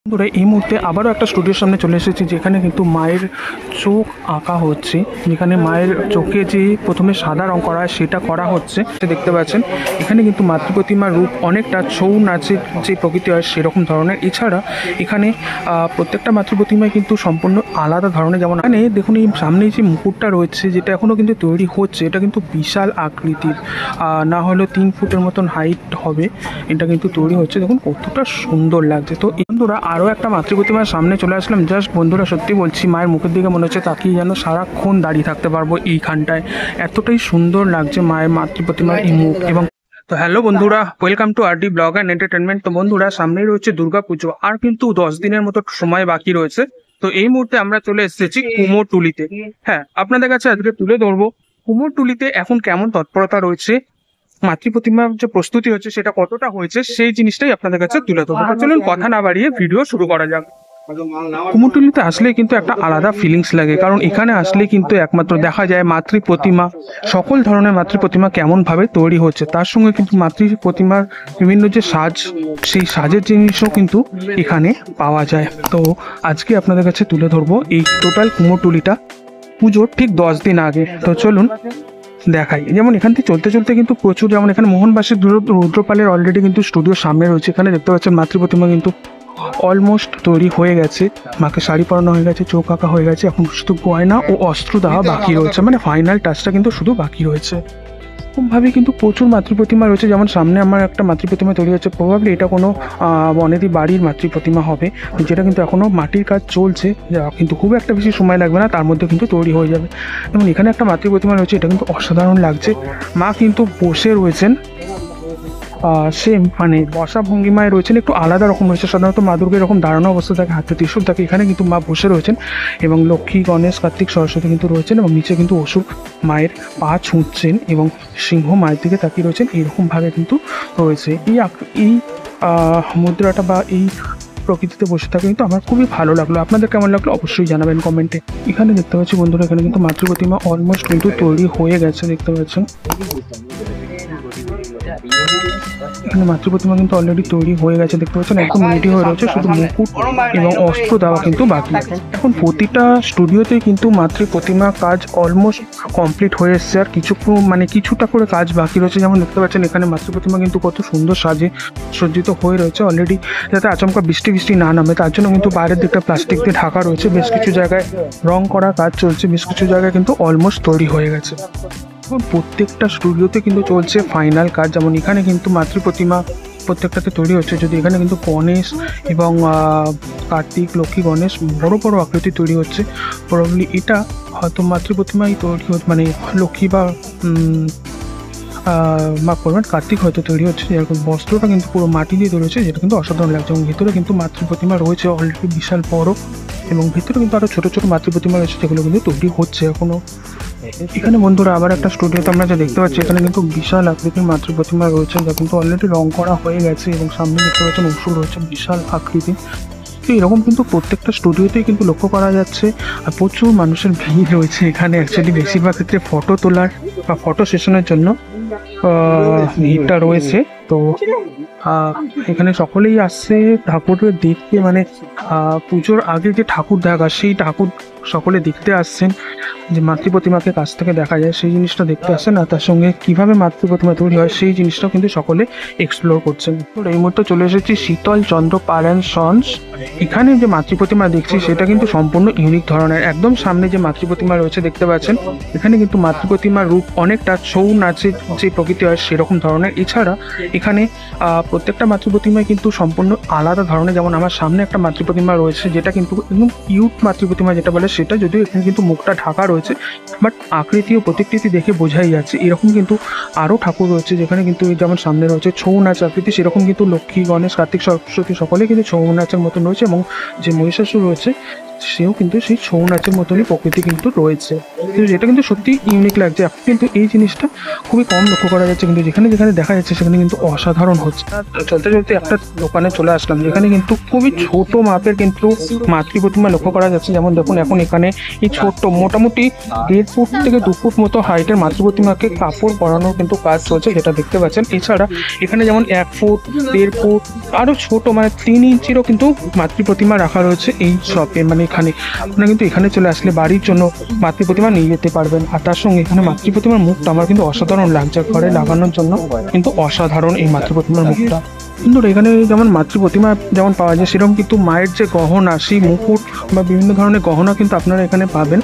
বন্ধুরা এই মুহূর্তে আবারও একটা স্টুডিওর সামনে চলে এসেছি, যেখানে কিন্তু মায়ের চোখ আঁকা হচ্ছে। যেখানে মায়ের চোখে যে প্রথমে সাদা রং করা হয় সেটা করা হচ্ছে। দেখতে পাচ্ছেন এখানে কিন্তু মাতৃপ্রতিমার রূপ অনেকটা ছৌ নাচের যে প্রকৃতি হয় সেরকম ধরনের। এছাড়া এখানে প্রত্যেকটা মাতৃপ্রতিমায় কিন্তু সম্পূর্ণ আলাদা ধরনের। যেমন এখানে দেখুন এই সামনে যে মুকুটটা রয়েছে, যেটা এখনও কিন্তু তৈরি হচ্ছে, এটা কিন্তু বিশাল আকৃতির, না হলেও 3 ফুটের মতন হাইট হবে। এটা কিন্তু তৈরি হচ্ছে, দেখুন কতটা সুন্দর লাগছে। তো বন্ধুরা আরও একটা মাতৃপ্রতিমার সামনে চলে আসলাম। জাস্ট বন্ধুরা সত্যি বলছি, মায়ের মুখের দিকে মনে হচ্ছে তাকিয়ে যেন সারাক্ষণ দাঁড়িয়ে থাকতে পারবো এইখানটায়। এতটাই সুন্দর লাগছে মায়ের মাতৃপ্রতিমার এই মুখ। এবং তো হ্যালো বন্ধুরা, welcome to RD blog and entertainment. তো বন্ধুরা সামনেই রয়েছে দুর্গাপুজো, আর কিন্তু 10 দিনের মতো সময় বাকি রয়েছে। তো এই মুহূর্তে আমরা চলে এসেছি কুমোরটুলিতে। হ্যাঁ, আপনাদের কাছে আজকে তুলে ধরবো কুমোরটুলিতে এখন কেমন তৎপরতা রয়েছে, মাতৃপ্রতিমার যে প্রস্তুতি হচ্ছে সেটা কতটা হয়েছে, সেই জিনিসটাই আপনাদের কাছে তুলে ধরবো। চলুন কথা না বাড়িয়ে ভিডিও শুরু করা যাক। কুমোরটুলিতে আসলে কিন্তু একটা আলাদা ফিলিংস লাগে, কারণ এখানে আসলে কিন্তু একমাত্র দেখা যায় মাতৃপ্রতিমা, সকল ধরনের মাতৃপ্রতিমা কেমন ভাবে তৈরি হচ্ছে, তার সঙ্গে কিন্তু মাতৃপ্রতিমার বিভিন্ন যে সাজ, সেই সাজের জিনিসও কিন্তু এখানে পাওয়া যায়। তো আজকে আপনাদের কাছে তুলে ধরবো এই টোটাল কুমোরটুলিটা পুজোর ঠিক 10 দিন আগে। তো চলুন দেখাই। যেমন এখান থেকে চলতে চলতে কিন্তু প্রচুর, যেমন এখানে মোহনবাসী রুদ্রপালের অলরেডি কিন্তু স্টুডিওর সামনে রয়েছে। এখানে দেখতে পাচ্ছেন মাতৃপ্রতিমা কিন্তু অলমোস্ট তৈরি হয়ে গেছে, মাকে শাড়ি পরানো হয়ে গেছে, চোখ আঁকা হয়ে গেছে, এখন শুধু গয়না ও অস্ত্র দেওয়া বাকি রয়েছে, মানে ফাইনাল টাচটা কিন্তু শুধু বাকি রয়েছে। এরকমভাবে কিন্তু প্রচুর মাতৃপ্রতিমা রয়েছে। যেমন সামনে আমার একটা মাতৃপ্রতিমা তৈরি হচ্ছে, প্রবাবলি এটা কোনো বনেদি বাড়ির মাতৃপ্রতিমা হবে, যেটা কিন্তু এখনও মাটির কাজ চলছে, কিন্তু খুব একটা বেশি সময় লাগবে না, তার মধ্যে কিন্তু তৈরি হয়ে যাবে। যেমন এখানে একটা মাতৃপ্রতিমা রয়েছে, এটা কিন্তু অসাধারণ লাগছে। মা কিন্তু বসে রয়েছেন, সেম মানে বসা ভঙ্গিমায় রয়েছেন, একটু আলাদা রকম রয়েছে। সাধারণত মা দুর্গা এরকম দাঁড়ানো অবস্থা থাকে, হাতে ত্রিশূল থাকে, এখানে কিন্তু মা বসে রয়েছেন এবং লক্ষ্মী, গণেশ, কার্তিক, সরস্বতী কিন্তু রয়েছেন, এবং নিচে কিন্তু অসুর মায়ের পা ছুঁচ্ছেন এবং সিংহ মায়ের দিকে তাকিয়ে রয়েছেন, এরকমভাবে কিন্তু রয়েছে। এই মুদ্রাটা বা এই প্রকৃতিতে বসে থাকে কিন্তু আমার খুবই ভালো লাগলো। আপনাদের কেমন লাগলো অবশ্যই জানাবেন কমেন্টে। এখানে দেখতে পাচ্ছি বন্ধুরা, এখানে কিন্তু মাতৃপ্রতিমা অলমোস্ট কিন্তু তৈরি হয়ে গেছে, দেখতে পাচ্ছেন এখানে মাতৃপ্রতিমা কিন্তু অলরেডি তৈরি হয়ে গেছে, দেখতে পাচ্ছেন একদম রেডি হয়ে রয়েছে, শুধু মুকুট এবং অস্ত্র দেওয়া কিন্তু বাকি। এখন প্রতিটা স্টুডিওতে কিন্তু মাতৃপ্রতিমা কাজ অলমোস্ট কমপ্লিট হয়ে এসছে, আর কিছুটা করে কাজ বাকি রয়েছে। যেমন দেখতে পাচ্ছেন এখানে মাতৃপ্রতিমা কিন্তু কত সুন্দর সাজে সজ্জিত হয়ে রয়েছে অলরেডি, যাতে আচমকা বৃষ্টি না নামে তার জন্য কিন্তু বাইরের দিকটা প্লাস্টিক দিয়ে ঢাকা রয়েছে। বেশ কিছু জায়গায় রং করা কাজ চলছে, বেশ কিছু জায়গায় কিন্তু অলমোস্ট তৈরি হয়ে গেছে। প্রত্যেকটা স্টুডিওতে কিন্তু চলছে ফাইনাল কাজ। যেমন এখানে কিন্তু মাতৃপ্রতিমা প্রত্যেকটাতে তৈরি হচ্ছে, যদি এখানে কিন্তু গণেশ এবং কার্তিক, লক্ষ্মী, গণেশ বড় বড় আকৃতি তৈরি হচ্ছে। প্রবাবলি এটা হয়তো মাতৃপ্রতিমাই তৈরি হচ্ছে, মানে লক্ষ্মী বা মাফ করবেন কার্তিক হয়তো তৈরি হচ্ছে। যেরকম বস্ত্রটা কিন্তু পুরো মাটি দিয়ে তৈরি হচ্ছে, যেটা কিন্তু অসাধারণ লাগছে। এবং ভিতরে কিন্তু মাতৃপ্রতিমা রয়েছে অলরেডি বিশাল বড়, এবং ভিতরে কিন্তু আরও ছোটো ছোটো মাতৃপ্রতিমা রয়েছে, যেগুলো কিন্তু তৈরি হচ্ছে এখনও। এখানে বন্ধুরা আবার একটা স্টুডিওতে আমরা যা দেখতে পাচ্ছি, এখানে কিন্তু বিশাল আকৃতির মাতৃপ্রতিমা রয়েছে, যা কিন্তু অলরেডি রং করা হয়ে গেছে, এবং সামনে দেখতে পাচ্ছেন অসুর রয়েছে বিশাল আকৃতি। তো এরকম কিন্তু প্রত্যেকটা স্টুডিওতেই কিন্তু লক্ষ্য করা যাচ্ছে, আর প্রচুর মানুষের ভিড় রয়েছে এখানে। অ্যাকচুয়ালি বেশিরভাগ ক্ষেত্রে ফটো তোলার বা ফটো সেশনের জন্য ভিড়টা রয়েছে। তো এখানে সকলেই আসছে ঠাকুরের দেখতে, মানে পুজোর আগে যে ঠাকুর দেখা, সেই ঠাকুর সকলে দেখতে আসছেন, যে মাতৃপ্রতিমাকে কাছ থেকে দেখা যায় সেই জিনিসটা দেখতে আসছেন, আর তার সঙ্গে কীভাবে মাতৃপ্রতিমা তৈরি হয় সেই জিনিসটাও কিন্তু সকলে এক্সপ্লোর করছেন। এই মুহূর্তে চলে এসেছি শীতল চন্দ্র পাল অ্যান্ড সন্স। এখানে যে মাতৃপ্রতিমা দেখছি সেটা কিন্তু সম্পূর্ণ ইউনিক ধরনের। একদম সামনে যে মাতৃপ্রতিমা রয়েছে দেখতে পাচ্ছেন, এখানে কিন্তু মাতৃপ্রতিমার রূপ অনেকটা ছৌ নাচের যে প্রকৃতি হয় সেরকম ধরনের। এছাড়া এখানে প্রত্যেকটা মাতৃপ্রতিমায় কিন্তু সম্পূর্ণ আলাদা ধরনের। যেমন আমার সামনে একটা মাতৃপ্রতিমা রয়েছে, যেটা কিন্তু একদম কিউট মাতৃপ্রতিমা যেটা বলে সেটা, যদিও এখানে কিন্তু মুখটা ঢাকা রয়েছে, বাট আকৃতি ও প্রতিকৃতি দেখে বোঝাই যাচ্ছে। এরকম কিন্তু আরও ঠাকুর রয়েছে, যেখানে কিন্তু যেমন সামনে রয়েছে ছৌ নাচ আকৃতি, সেরকম কিন্তু লক্ষ্মী, গণেশ, কার্তিক, সরস্বতী সকলে কিন্তু ছৌ নাচের মতন রয়েছে, এবং যে মহিষাসুর রয়েছে সেও কিন্তু সেই ছৌ নাচের মতনই প্রকৃতি কিন্তু রয়েছে। কিন্তু যেটা কিন্তু সত্যি ইউনিক লাগছে। এখন কিন্তু এই জিনিসটা খুবই কম লক্ষ্য করা যাচ্ছে, কিন্তু যেখানে যেখানে দেখা যাচ্ছে সেখানে কিন্তু অসাধারণ হচ্ছে। চলতে চলতে একটা দোকানে চলে আসলাম যেখানে কিন্তু খুবই ছোট মাপের কিন্তু মাতৃ প্রতিমা লক্ষ্য করা যাচ্ছে। যেমন দেখুন এখন এখানে এই ছোট্ট মোটামুটি 1.5 ফুট থেকে 2 ফুট মতো হাইটের মাতৃ প্রতিমাকে কাপড় পরানোর কিন্তু কাজ চলছে, যেটা দেখতে পাচ্ছেন। এছাড়া এখানে যেমন 1 ফুট, 1.5 ফুট, আরও ছোট মানে 3 ইঞ্চিরও কিন্তু মাতৃ প্রতিমা রাখা রয়েছে এই শপে। মানে এখানে আপনারা কিন্তু এখানে চলে আসলে বাড়ির জন্য মাতৃ প্রতিমা নিয়ে যেতে পারবেন। আর তার সঙ্গে এখানে মাতৃ প্রতিমার মুখটা আমার কিন্তু অসাধারণ লাগছে, ঘরে লাগানোর জন্য কিন্তু অসাধারণ এই মাতৃ প্রতিমার মুখটা। কিন্তু এখানে যেমন মাতৃ প্রতিমা যেমন পাওয়া যায়, সেরকম কিন্তু মায়ের যে গহনা, সেই মুকুট বা বিভিন্ন ধরনের গহনা কিন্তু আপনারা এখানে পাবেন।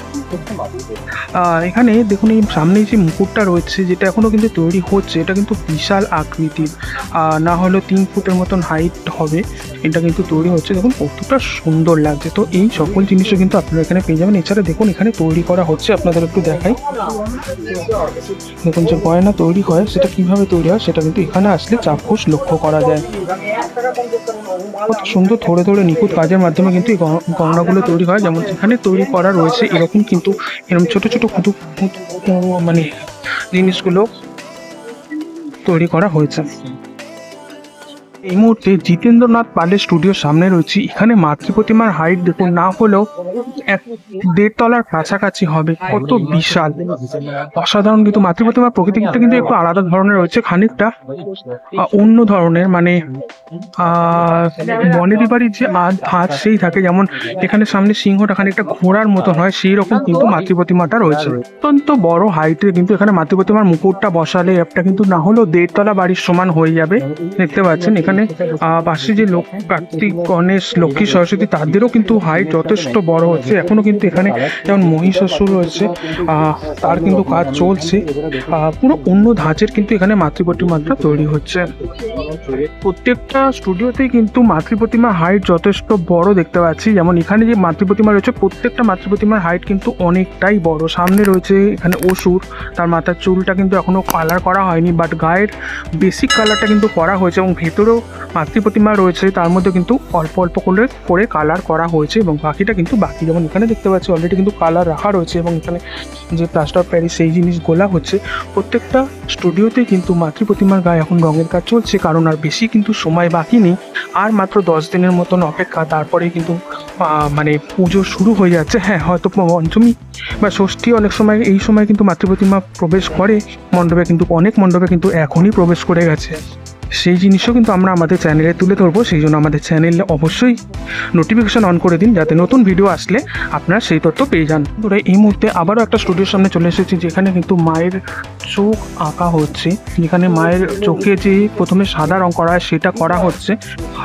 এখানে দেখুন এই সামনেই যে মুকুটটা রয়েছে, যেটা এখনো কিন্তু তৈরি হচ্ছে, এটা কিন্তু বিশাল আকৃতির, না হলেও 3 ফুটের মতন হাইট হবে। এটা কিন্তু তৈরি হচ্ছে, দেখুন কতটা সুন্দর লাগছে। তো এই সকল জিনিসও কিন্তু আপনারা এখানে পেয়ে যাবেন। এছাড়া দেখুন এখানে তৈরি করা হচ্ছে, আপনাদের একটু দেখাই। দেখুন যে গয়না তৈরি হয় সেটা কিভাবে তৈরি হয় সেটা কিন্তু এখানে আসলে চাক্ষুষ লক্ষ্য করা যায়। কত সুন্দর ধরে ধরে নিখুঁত কাজের মাধ্যমে কিন্তু এই গহনাগুলো তৈরি হয়। যেমন এখানে তৈরি করা রয়েছে এরকম কিন্তু এরকম ছোট ছোট মানে জিনিসগুলো তৈরি করা হয়েছে। এই মুহূর্তে জিতেন্দ্রনাথ পালের স্টুডিওর সামনে রয়েছে। এখানে মাতৃ প্রতিমার হাইট দেখুন না হলেও 1.5 তলার কাছাকাছি হবে, কত বিশাল অসাধারণ। কিন্তু মাতৃ প্রতিমার প্রকৃতিটা কিন্তু একটু আলাদা ধরনের রয়েছে, খানিকটা অন্য ধরনের। মানে বনেদি বাড়ির যে হাত সেই থাকে, যেমন এখানে সামনে সিংহটা খানিকটা ঘোড়ার মতন হয়, সেই রকম কিন্তু মাতৃ প্রতিমাটা রয়েছে। অত্যন্ত বড় হাইটের কিন্তু এখানে মাতৃ প্রতিমার মুকুটটা বসালে একটা কিন্তু না হলেও 1.5 তলা বাড়ির সমান হয়ে যাবে। দেখতে পাচ্ছেন এখানে পাশে যে কার্তিক, গণেশ, লক্ষ্মী, সরস্বতী তাদেরও কিন্তু হাইট যথেষ্ট বড় হচ্ছে। এখনো কিন্তু এখানে যেমন মহিষাসুর রয়েছে, তার কিন্তু কাজ চলছে। পুরো অন্য ধাঁচের কিন্তু এখানে মাতৃ প্রতিমাটা তৈরি হচ্ছে। প্রত্যেকটা স্টুডিওতেই কিন্তু মাতৃ প্রতিমার হাইট যথেষ্ট বড় দেখতে পাচ্ছি। যেমন এখানে যে মাতৃ প্রতিমা রয়েছে, প্রত্যেকটা মাতৃ প্রতিমার হাইট কিন্তু অনেকটাই বড়। সামনে রয়েছে এখানে অসুর, তার মাথার চুলটা কিন্তু এখনো কালার করা হয়নি, বাট গায়ের বেসিক কালারটা কিন্তু করা হয়েছে। এবং ভেতরেও মাতৃ প্রতিমা রয়েছে, তার মধ্যে কিন্তু অল্প অল্প করে কালার করা হয়েছে এবং বাকিটা কিন্তু বাকি। যেমন এখানে দেখতে পাচ্ছি অলরেডি কিন্তু কালার রাখা রয়েছে এবং এখানে যে প্লাস্টার অফ প্যারিস সেই জিনিস গোলা হচ্ছে। প্রত্যেকটা স্টুডিওতেই কিন্তু মাতৃ প্রতিমার গায়ে এখন রঙের কাজ চলছে, কারণ আর বেশি কিন্তু সময় বাকি নেই। আর মাত্র 10 দিনের মতন অপেক্ষা, তারপরে কিন্তু মানে পুজো শুরু হয়ে যাচ্ছে। হ্যাঁ, হয়তো পঞ্চমী বা ষষ্ঠী অনেক সময় এই সময় কিন্তু মাতৃ প্রতিমা প্রবেশ করে মণ্ডপে, কিন্তু অনেক মণ্ডপে কিন্তু এখনই প্রবেশ করে গেছে। সেই জিনিসও কিন্তু আমরা আমাদের চ্যানেলে তুলে ধরবো, সেই জন্য আমাদের চ্যানেলে অবশ্যই নোটিফিকেশান অন করে দিন, যাতে নতুন ভিডিও আসলে আপনারা সেই তথ্য পেয়ে যান। ধরে এই মুহূর্তে আবারও একটা স্টুডিওর সামনে চলে এসেছি, যেখানে কিন্তু মায়ের চোখ আঁকা হচ্ছে। যেখানে মায়ের চোখে যে প্রথমে সাদা রং করা হয় সেটা করা হচ্ছে।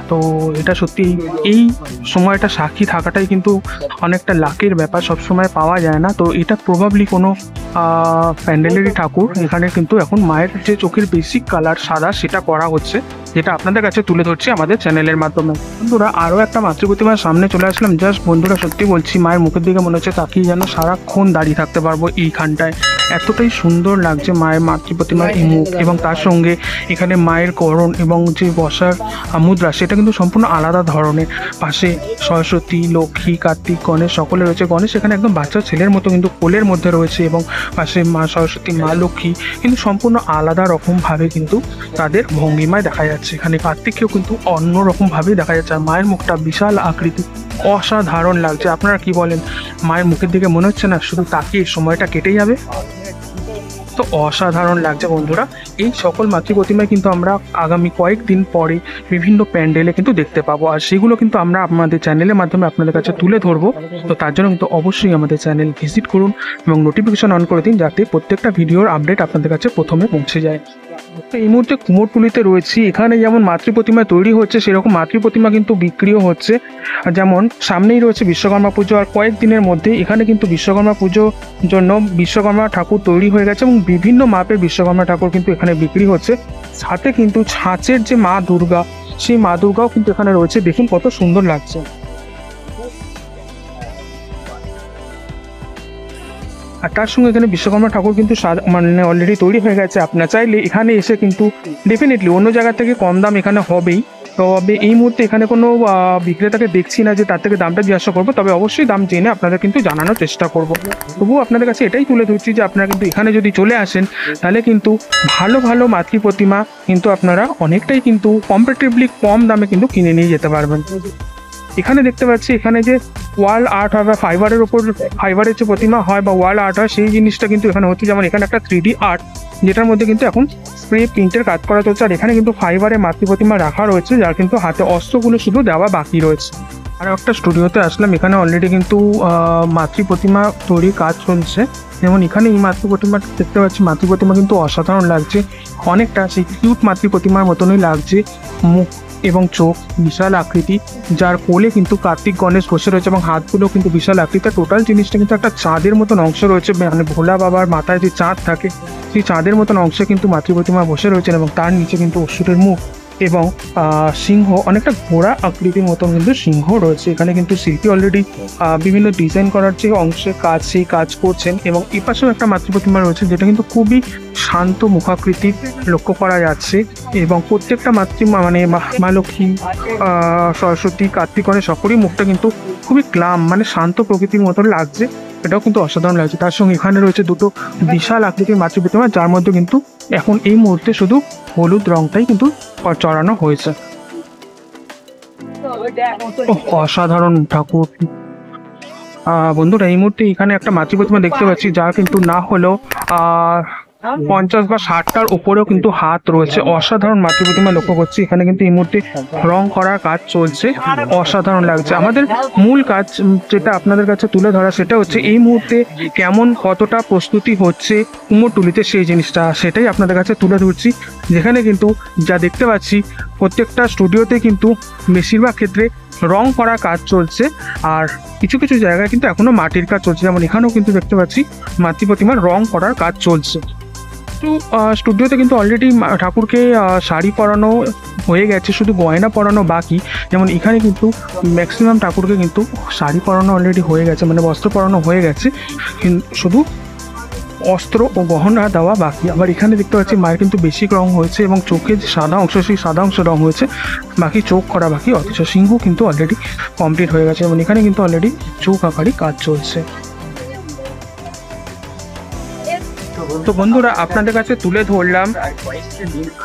তো এটা সত্যি এই সময়টা সাক্ষী থাকাটাই কিন্তু অনেকটা লাকের ব্যাপার, সবসময় পাওয়া যায় না। তো এটা প্রবাবলি কোনো প্যান্ডেলেরই ঠাকুর। এখানে কিন্তু এখন মায়ের যে চোখের বেসিক কালার সাদা সেটা করা হচ্ছে, যেটা আপনাদের কাছে তুলে ধরছি আমাদের চ্যানেলের মাধ্যমে। বন্ধুরা আরও একটা মাতৃ প্রতিমার সামনে চলে আসলাম। জাস্ট বন্ধুরা সত্যি বলছি, মায়ের মুখের দিকে মনে হচ্ছে তাকিয়ে যেন সারাক্ষণ দাঁড়িয়ে থাকতে পারবো এইখানটায়। এতটাই সুন্দর লাগছে মায়ের মাতৃ প্রতিমার এই মুখ, এবং তার সঙ্গে এখানে মায়ের করণ এবং যে বসার মুদ্রা সেটা কিন্তু সম্পূর্ণ আলাদা ধরনের। পাশে সরস্বতী, লক্ষ্মী, কার্তিক, গণেশ সকলে রয়েছে। গণেশ এখানে একদম বাচ্চা ছেলের মতো কিন্তু কোলের মধ্যে রয়েছে, এবং পাশে মা সরস্বতী, মা লক্ষ্মী কিন্তু সম্পূর্ণ আলাদা রকমভাবে কিন্তু তাদের ভঙ্গিমায় দেখা যাচ্ছে। এখানে কার্তিককেও কিন্তু অন্য রকমভাবে দেখা যাচ্ছে। আর মায়ের মুখটা বিশাল আকৃতি, অসাধারণ লাগছে। আপনারা কি বলেন? মায়ের মুখের দিকে মনে হচ্ছে না শুধু তাকিয়ে সময়টা কেটে যাবে? তো অসাধারণ লাগছে বন্ধুরা। এই সকল মাতৃ প্রতিমায় কিন্তু আমরা আগামী কয়েকদিন পরে বিভিন্ন প্যান্ডেলে কিন্তু দেখতে পাবো, আর সেগুলো কিন্তু আমরা আমাদের চ্যানেলের মাধ্যমে আপনাদের কাছে তুলে ধরবো। তো তার জন্য কিন্তু অবশ্যই আমাদের চ্যানেল ভিজিট করুন এবং নোটিফিকেশন অন করে দিন, যাতে প্রত্যেকটা ভিডিওর আপডেট আপনাদের কাছে প্রথমে পৌঁছে যায়। তো এই মুহূর্তে কুমোরটুলিতে রয়েছি। এখানে যেমন মাতৃ প্রতিমা তৈরি হচ্ছে, সেরকম মাতৃ প্রতিমা কিন্তু বিক্রিও হচ্ছে। যেমন সামনেই রয়েছে বিশ্বকর্মা পুজো, আর কয়েকদিনের মধ্যে এখানে কিন্তু বিশ্বকর্মা পুজোর জন্য বিশ্বকর্মা ঠাকুর তৈরি হয়ে গেছে, এবং বিভিন্ন মাপের বিশ্বকর্মা ঠাকুর কিন্তু এখানে বিক্রি হচ্ছে। সাথে কিন্তু ছাঁচের যে মা দুর্গা, সেই মা দুর্গাও কিন্তু এখানে রয়েছে। দেখুন কত সুন্দর লাগছে। আর তার সঙ্গে এখানে বিশ্বকর্মা ঠাকুর কিন্তু মানে অলরেডি তৈরি হয়ে গেছে। আপনারা চাইলে এখানে এসে কিন্তু ডেফিনেটলি অন্য জায়গা থেকে কম দাম এখানে হবেই, তবে এই মুহূর্তে এখানে কোনো বিক্রেতাকে দেখছি না যে তার থেকে দামটা জিজ্ঞাসা করবো, তবে অবশ্যই দাম জেনে আপনাদের কিন্তু জানানোর চেষ্টা করব। তবুও আপনাদের কাছে এটাই তুলে ধরছি যে আপনারা কিন্তু এখানে যদি চলে আসেন তাহলে কিন্তু ভালো ভালো মাতৃ প্রতিমা কিন্তু আপনারা অনেকটাই কিন্তু কম্পারেটিভলি কম দামে কিন্তু কিনে নিয়ে যেতে পারবেন। এখানে দেখতে পাচ্ছি এখানে যে ওয়াল আর্ট হয় বা ফাইবারের ওপর ফাইবারের যে প্রতিমা হয় বা ওয়াল আর্ট হয় সেই জিনিসটা কিন্তু এখানে হচ্ছে। যেমন এখানে একটা 3D আর্ট যেটার মধ্যে কিন্তু এখন স্প্রে প্রিন্টের কাজ করা চলছে, আর এখানে কিন্তু ফাইবারে মাতৃ প্রতিমা রাখা রয়েছে যার কিন্তু হাতে অস্ত্রগুলো শুধু দেওয়া বাকি রয়েছে। আর একটা স্টুডিওতে আসলাম, এখানে অলরেডি কিন্তু মাতৃ প্রতিমা তৈরির কাজ চলছে। যেমন এখানে এই মাতৃ প্রতিমা দেখতে পাচ্ছি, মাতৃ প্রতিমা কিন্তু অসাধারণ লাগছে, অনেকটা সেই কিউট মাতৃ প্রতিমার মতনই লাগছে। মুখ এবং চোখ বিশাল আকৃতি, যার কোলে কিন্তু কার্তিক গণেশ বসে রয়েছে এবং হাতগুলো কিন্তু বিশাল আকৃতি। টোটাল জিনিসটা কিন্তু একটা চাঁদের মতন অংশ রয়েছে, মানে ভোলা বাবার মাথায় যে চাঁদ থাকে সেই চাঁদের মতন অংশে কিন্তু মাতৃ প্রতিমা বসে রয়েছেন এবং তার নিচে কিন্তু অসুরের মুখ এবং সিংহ, অনেকটা ঘোড়া আকৃতির মতন কিন্তু সিংহ রয়েছে। এখানে কিন্তু শিল্পী অলরেডি বিভিন্ন ডিজাইন করার যে অংশে কাজ সেই কাজ করছেন এবং এই পাশেও একটা মাতৃ প্রতিমা রয়েছে যেটা কিন্তু খুবই শান্ত মুখাকৃতির লক্ষ্য করা যাচ্ছে এবং প্রত্যেকটা মানে মা লক্ষ্মী, সরস্বতী, কার্তিক গণেশ সকলেই মুখটা কিন্তু খুবই ক্লাম, মানে শান্ত প্রকৃতির মতন লাগছে। এটাও কিন্তু অসাধারণ লাগছে। তার সঙ্গে এখানে রয়েছে দুটো বিশাল আকৃতির মাতৃ প্রতিমা, যার মধ্যে কিন্তু এখন এই মুহূর্তে শুধু হলুদ রংটাই কিন্তু চড়ানো হয়েছে। অসাধারণ ঠাকুর। বন্ধুরা এই মুহূর্তে এখানে একটা মাতৃ প্রতিমা দেখতে পাচ্ছি যার কিন্তু না হলেও 50 বা 60টার উপরেও কিন্তু হাত রয়েছে। অসাধারণ মাতৃ প্রতিমা লক্ষ্য করছি। এখানে কিন্তু এই মুহূর্তে রং করার কাজ চলছে, অসাধারণ লাগছে। আমাদের মূল কাজ যেটা আপনাদের কাছে তুলে ধরা সেটা হচ্ছে এই মুহূর্তে কেমন কতটা প্রস্তুতি হচ্ছে কুমোরটুলিতে সেই জিনিসটা, সেটাই আপনাদের কাছে তুলে ধরছি। যেখানে কিন্তু যা দেখতে পাচ্ছি প্রত্যেকটা স্টুডিওতে কিন্তু বেশিরভাগ ক্ষেত্রে রং করার কাজ চলছে, আর কিছু কিছু জায়গায় কিন্তু এখনো মাটির কাজ চলছে। যেমন এখানেও কিন্তু দেখতে পাচ্ছি মাতৃ প্রতিমার রং করার কাজ চলছে। তো স্টুডিওতে কিন্তু অলরেডি ঠাকুরকে শাড়ি পরানো হয়ে গেছে, শুধু গয়না পরানো বাকি। যেমন এখানে কিন্তু ম্যাক্সিমাম ঠাকুরকে কিন্তু শাড়ি পরানো অলরেডি হয়ে গেছে, মানে বস্ত্র পরানো হয়ে গেছে, শুধু অস্ত্র ও গহনা দেওয়া বাকি। আবার এখানে দেখতে পাচ্ছি মায়ের কিন্তু বেশি রং হয়েছে এবং চোখের যে সাদা অংশ সেই সাদা অংশ রং হয়েছে, বাকি চোখ করা বাকি। অথচ সিংহ কিন্তু অলরেডি কমপ্লিট হয়ে গেছে এবং এখানে কিন্তু অলরেডি চোখ আঁকারই কাজ চলছে। তো বন্ধুরা আপনাদের কাছে তুলে ধরলাম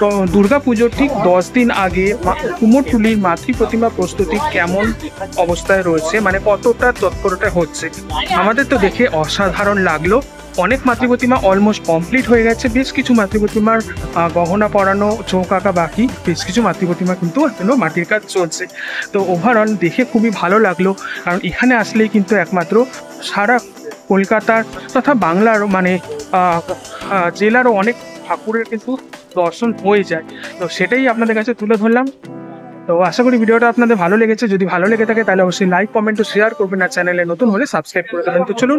তো দুর্গাপুজোর ঠিক 10 দিন আগে কুমোরটুলির মাতৃ প্রতিমা প্রস্তুতি কেমন অবস্থায় রয়েছে, মানে কতটা তৎপরতা হচ্ছে। আমাদের তো দেখে অসাধারণ লাগলো। অনেক মাতৃ প্রতিমা অলমোস্ট কমপ্লিট হয়ে গেছে, বেশ কিছু মাতৃ প্রতিমার গহনা পরানো, চোখ আঁকা বাকি, বেশ কিছু মাতৃ প্রতিমা কিন্তু এখনো মাটির কাজ চলছে। তো ওভারঅল দেখে খুবই ভালো লাগলো, কারণ এখানে আসলেই কিন্তু একমাত্র সারা কলকাতার তথা বাংলার মানে জেলারও অনেক ঠাকুরের কিন্তু দর্শন হয়ে যায়। তো সেটাই আপনাদের কাছে তুলে ধরলাম। তো আশা করি ভিডিওটা আপনাদের ভালো লেগেছে। যদি ভালো লেগে থাকে তাহলে অবশ্যই লাইক, কমেন্ট ও শেয়ার করবেন, আর চ্যানেলে নতুন হলে সাবস্ক্রাইব করে দেবেন। তো চলুন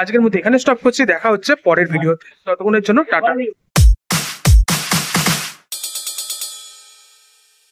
আজকের মধ্যে এখানে স্টপ করছি, দেখা হচ্ছে পরের ভিডিওতে। ততক্ষণের জন্য টাটা।